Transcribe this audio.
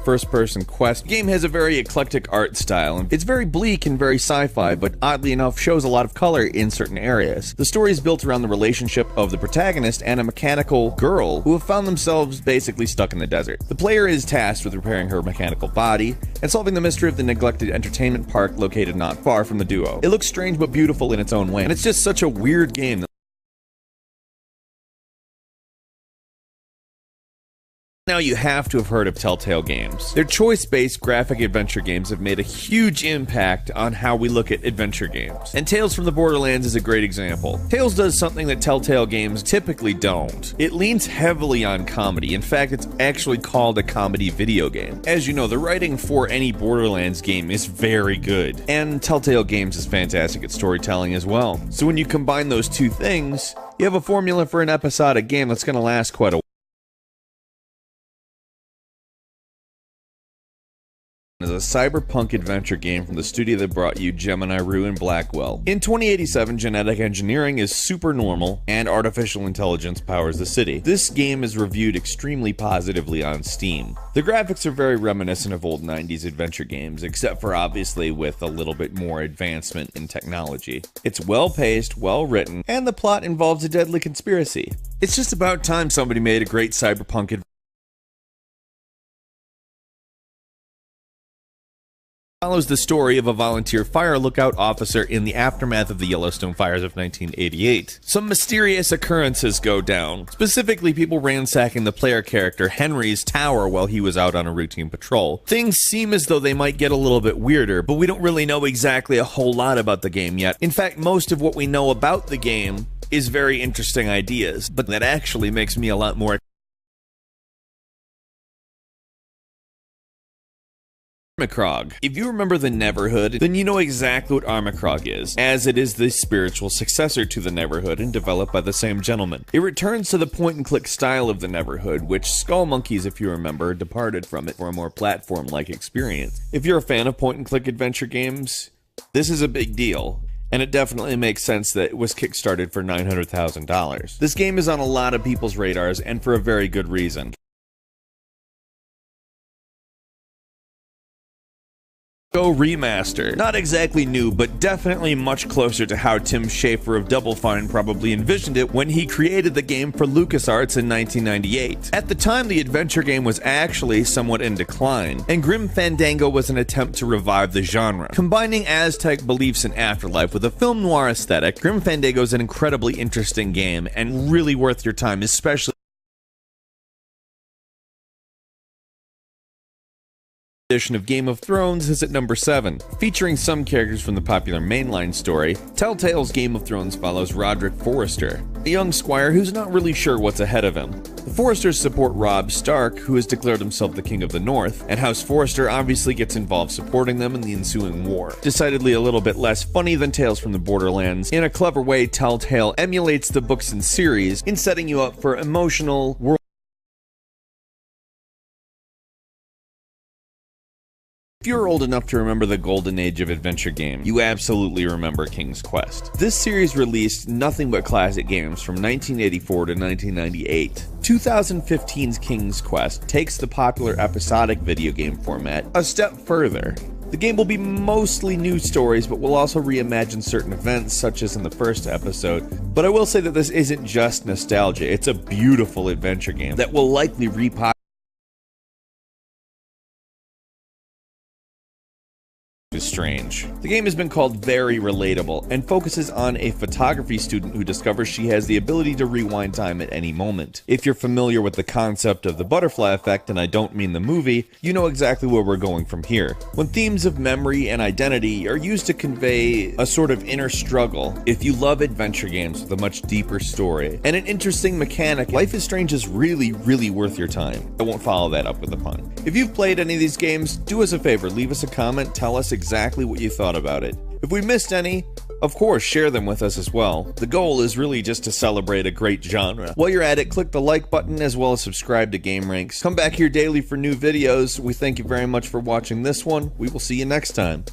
first-person quest. The game has a very eclectic art style. It's very bleak and very sci-fi, but oddly enough shows a lot of color in certain areas. The story is built around the relationship of the protagonist and a mechanical girl who have found themselves basically stuck in the desert. The player is tasked with repairing her mechanical body and solving the mystery of the neglected entertainment park located not far from the duo. It looks strange but beautiful in its own way, and it's just such a weird game. Now you have to have heard of Telltale Games. Their choice-based graphic adventure games have made a huge impact on how we look at adventure games. And Tales from the Borderlands is a great example. Tales does something that Telltale Games typically don't. It leans heavily on comedy. In fact, it's actually called a comedy video game. As you know, the writing for any Borderlands game is very good. And Telltale Games is fantastic at storytelling as well. So when you combine those two things, you have a formula for an episodic game that's going to last quite a while. Is a cyberpunk adventure game from the studio that brought you Gemini Rue and Blackwell. In 2087, genetic engineering is super normal, and artificial intelligence powers the city. This game is reviewed extremely positively on Steam. The graphics are very reminiscent of old 90s adventure games, except for obviously with a little bit more advancement in technology. It's well-paced, well-written, and the plot involves a deadly conspiracy. It's just about time somebody made a great cyberpunk adventure. Follows the story of a volunteer fire lookout officer in the aftermath of the Yellowstone fires of 1988. Some mysterious occurrences go down, specifically people ransacking the player character Henry's tower while he was out on a routine patrol. Things seem as though they might get a little bit weirder, but we don't really know exactly a whole lot about the game yet. In fact, most of what we know about the game is very interesting ideas, but that actually makes me a lot more Armacrog. If you remember the Neverhood, then you know exactly what Armacrog is, as it is the spiritual successor to the Neverhood and developed by the same gentleman. It returns to the point-and-click style of the Neverhood, which Skull Monkeys, if you remember, departed from it for a more platform-like experience. If you're a fan of point-and-click adventure games, this is a big deal. And it definitely makes sense that it was kickstarted for $900,000. This game is on a lot of people's radars, and for a very good reason. Go Remaster. Not exactly new, but definitely much closer to how Tim Schafer of Double Fine probably envisioned it when he created the game for LucasArts in 1998. At the time, the adventure game was actually somewhat in decline, and Grim Fandango was an attempt to revive the genre. Combining Aztec beliefs in afterlife with a film noir aesthetic, Grim Fandango is an incredibly interesting game, and really worth your time, especially edition of Game of Thrones is at number 7. Featuring some characters from the popular mainline story, Telltale's Game of Thrones follows Roderick Forrester, a young squire who's not really sure what's ahead of him. The Forresters support Robb Stark, who has declared himself the King of the North, and House Forrester obviously gets involved supporting them in the ensuing war. Decidedly a little bit less funny than Tales from the Borderlands, in a clever way Telltale emulates the books and series in setting you up for emotional world. If you're old enough to remember the golden age of adventure game, you absolutely remember King's Quest. This series released nothing but classic games from 1984 to 1998. 2015's King's Quest takes the popular episodic video game format a step further. The game will be mostly new stories, but will also reimagine certain events, such as in the first episode. But I will say that this isn't just nostalgia, it's a beautiful adventure game that will likely repopulate is strange. The game has been called very relatable and focuses on a photography student who discovers she has the ability to rewind time at any moment. If you're familiar with the concept of the butterfly effect, and I don't mean the movie, you know exactly where we're going from here. When themes of memory and identity are used to convey a sort of inner struggle, if you love adventure games with a much deeper story and an interesting mechanic, Life is Strange is really worth your time. I won't follow that up with a pun. If you've played any of these games, do us a favor, leave us a comment, tell us exactly what you thought about it. If we missed any, of course, share them with us as well. The goal is really just to celebrate a great genre. While you're at it, click the like button as well as subscribe to Game Ranks. Come back here daily for new videos. We thank you very much for watching this one. We will see you next time.